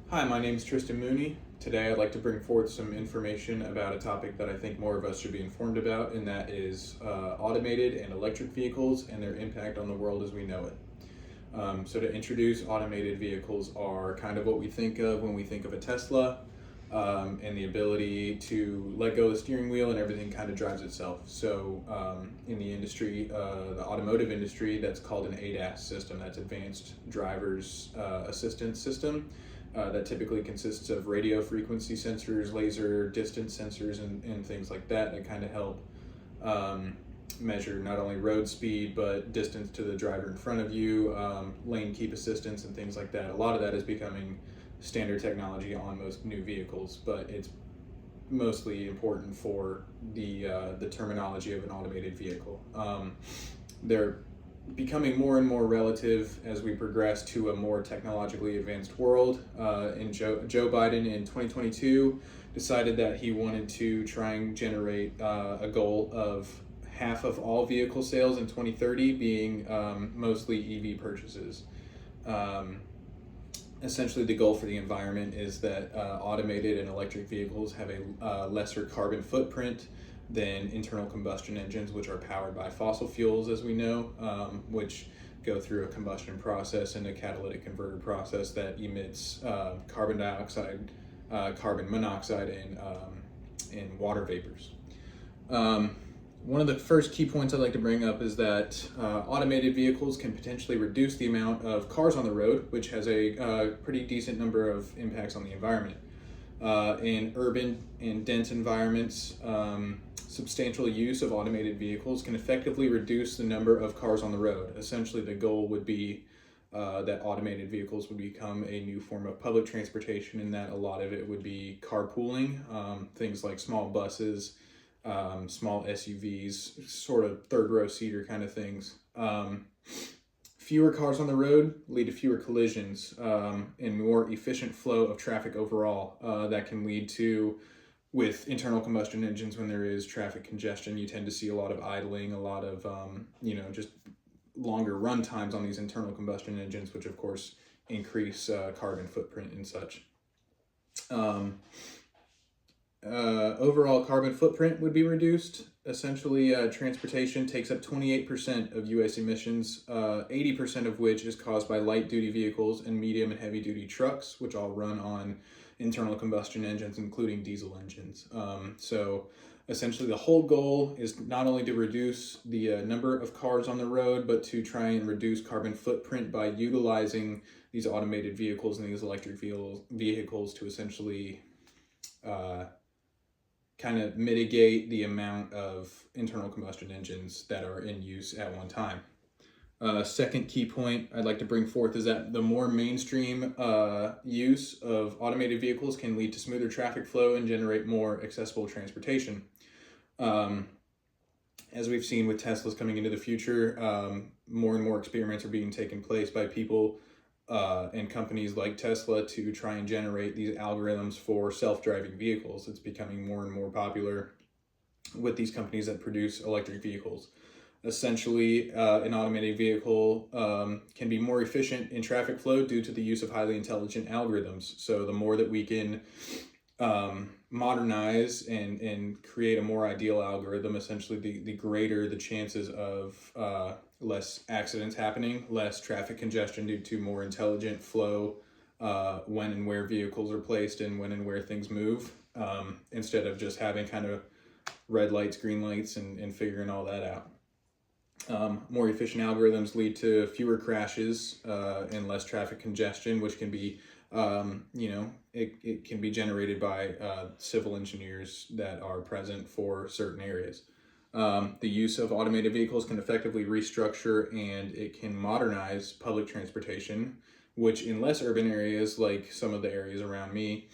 Hi, my name is Tristan Mooney. Today I'd like to bring forth some information about a topic that I think more of us should be informed about, and that is automated and electric vehicles and their impact on the world as we know it. So to introduce, automated vehicles are kind of what we think of when we think of a Tesla, and the ability to let go of the steering wheel and everything kind of drives itself. So in the industry, the automotive industry, that's called an ADAS system, that's Advanced Driver's Assistance System. That typically consists of radio frequency sensors, laser distance sensors, and things like that that kind of help measure not only road speed but distance to the driver in front of you, lane keep assistance, and things like that. A lot of that is becoming standard technology on most new vehicles, but it's mostly important for the terminology of an automated vehicle. They're becoming more and more relative as we progress to a more technologically advanced world. And Joe Biden in 2022 decided that he wanted to try and generate a goal of half of all vehicle sales in 2030 being mostly EV purchases. Essentially, the goal for the environment is that automated and electric vehicles have a lesser carbon footprint than internal combustion engines, which are powered by fossil fuels, as we know, which go through a combustion process and a catalytic converter process that emits carbon dioxide, carbon monoxide, and water vapors. One of the first key points I'd like to bring up is that automated vehicles can potentially reduce the amount of cars on the road, which has a pretty decent number of impacts on the environment. In urban and dense environments, substantial use of automated vehicles can effectively reduce the number of cars on the road. Essentially, the goal would be that automated vehicles would become a new form of public transportation, and that a lot of it would be carpooling, things like small buses, small SUVs, sort of third row seater kind of things. Fewer cars on the road lead to fewer collisions, and more efficient flow of traffic overall. That can lead to, with internal combustion engines, when there is traffic congestion, you tend to see a lot of idling, a lot of just longer run times on these internal combustion engines, which of course increase carbon footprint and such. Overall carbon footprint would be reduced. Essentially, transportation takes up 28% of U.S. emissions, 80% of which is caused by light-duty vehicles and medium and heavy-duty trucks, which all run on internal combustion engines, including diesel engines. So essentially, the whole goal is not only to reduce the number of cars on the road, but to try and reduce carbon footprint by utilizing these automated vehicles and these electric vehicles to essentially kind of mitigate the amount of internal combustion engines that are in use at one time. Second key point I'd like to bring forth is that the more mainstream use of automated vehicles can lead to smoother traffic flow and generate more accessible transportation. As we've seen with Teslas coming into the future, more and more experiments are being taken place by people and companies like Tesla to try and generate these algorithms for self-driving vehicles. It's becoming more and more popular with these companies that produce electric vehicles. Essentially, an automated vehicle can be more efficient in traffic flow due to the use of highly intelligent algorithms. So the more that we can modernize and create a more ideal algorithm, essentially the greater the chances of less accidents happening, less traffic congestion due to more intelligent flow when and where vehicles are placed and when and where things move, instead of just having kind of red lights, green lights, and figuring all that out. More efficient algorithms lead to fewer crashes and less traffic congestion, which can be, it can be generated by civil engineers that are present for certain areas. The use of automated vehicles can effectively restructure and it can modernize public transportation, which in less urban areas, like some of the areas around me,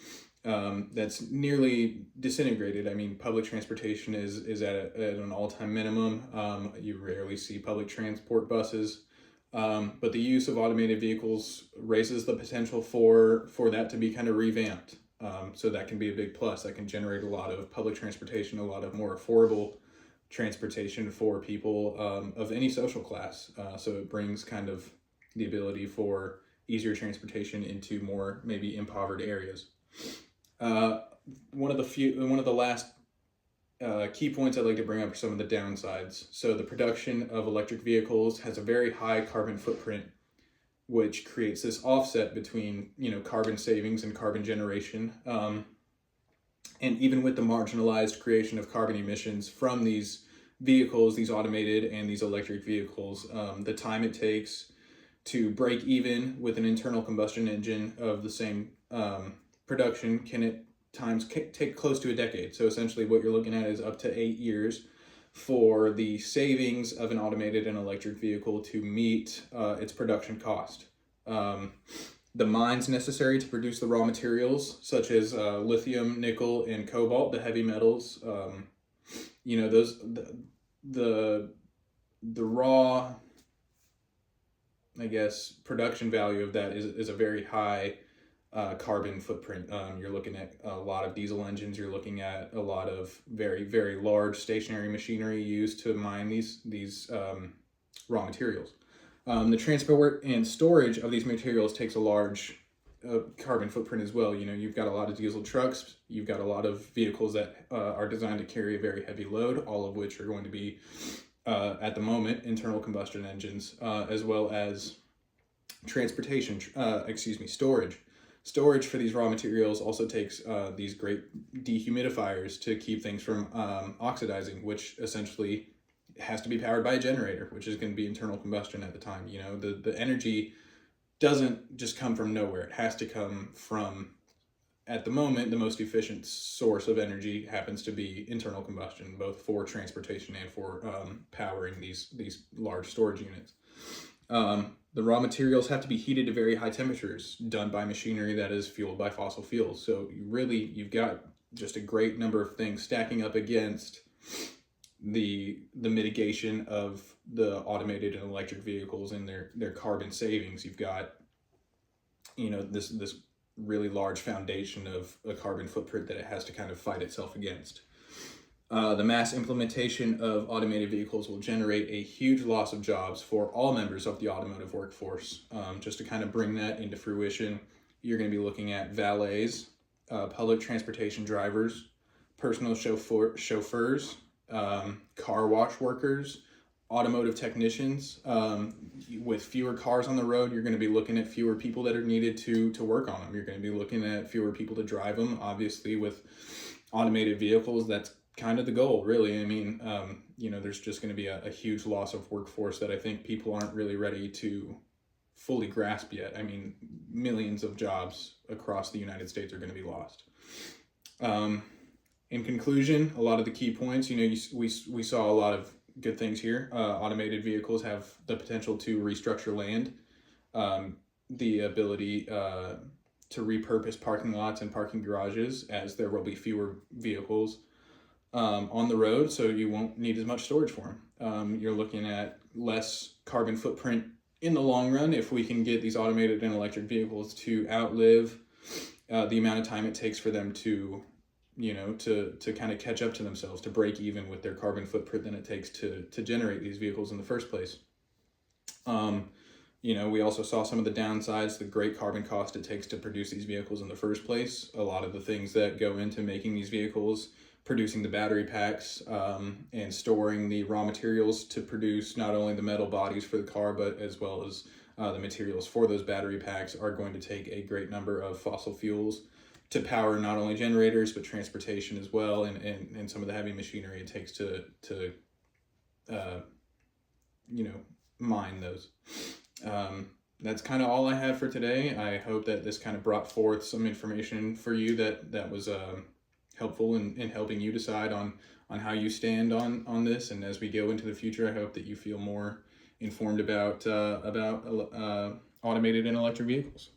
that's nearly disintegrated. I mean, public transportation is at an all-time minimum. You rarely see public transport buses, but the use of automated vehicles raises the potential for that to be kind of revamped. So that can be a big plus. That can generate a lot of public transportation, a lot of more affordable transportation for people of any social class. So it brings kind of the ability for easier transportation into more maybe impoverished areas. Uh, one of the last key points I'd like to bring up are some of the downsides. So the production of electric vehicles has a very high carbon footprint, which creates this offset between carbon savings and carbon generation. And even with the marginalized creation of carbon emissions from these vehicles, these automated and these electric vehicles, the time it takes to break even with an internal combustion engine of the same production can at times take close to a decade. So essentially what you're looking at is up to 8 years for the savings of an automated and electric vehicle to meet its production cost. The mines necessary to produce the raw materials, such as lithium, nickel, and cobalt, the heavy metals, those the raw, I guess, production value of that is a very high carbon footprint. You're looking at a lot of diesel engines. You're looking at a lot of very, very large stationary machinery used to mine these raw materials. The transport and storage of these materials takes a large carbon footprint as well. You've got a lot of diesel trucks. You've got a lot of vehicles that are designed to carry a very heavy load, all of which are going to be, at the moment, internal combustion engines, as well as storage. Storage for these raw materials also takes these great dehumidifiers to keep things from oxidizing, which essentially has to be powered by a generator, which is going to be internal combustion at the time. The energy doesn't just come from nowhere. It has to come from, at the moment, the most efficient source of energy happens to be internal combustion, both for transportation and for powering these large storage units. The raw materials have to be heated to very high temperatures, done by machinery that is fueled by fossil fuels. So you've got just a great number of things stacking up against the mitigation of the automated and electric vehicles and their carbon savings. You've got this really large foundation of a carbon footprint that it has to kind of fight itself against. The mass implementation of automated vehicles will generate a huge loss of jobs for all members of the automotive workforce. Just to kind of bring that into fruition, you're going to be looking at valets, public transportation drivers, personal chauffeurs, car wash workers, automotive technicians. With fewer cars on the road, you're going to be looking at fewer people that are needed to work on them. You're going to be looking at fewer people to drive them. Obviously, with automated vehicles, that's kind of the goal, really. I mean, there's just going to be a huge loss of workforce that I think people aren't really ready to fully grasp yet. I mean, millions of jobs across the United States are going to be lost. In conclusion, a lot of the key points, we saw a lot of good things here. Automated vehicles have the potential to restructure land, the ability to repurpose parking lots and parking garages, as there will be fewer vehicles on the road, so you won't need as much storage for them. You're looking at less carbon footprint in the long run if we can get these automated and electric vehicles to outlive the amount of time it takes for them to kind of catch up to themselves, to break even with their carbon footprint than it takes to generate these vehicles in the first place. We also saw some of the downsides, the great carbon cost it takes to produce these vehicles in the first place. A lot of the things that go into making these vehicles, producing the battery packs, and storing the raw materials to produce not only the metal bodies for the car, but as well as the materials for those battery packs, are going to take a great number of fossil fuels to power not only generators, but transportation as well, and some of the heavy machinery it takes to mine those. That's kind of all I had for today. I hope that this kind of brought forth some information for you that was helpful in helping you decide on how you stand on this. And as we go into the future, I hope that you feel more informed about automated and electric vehicles.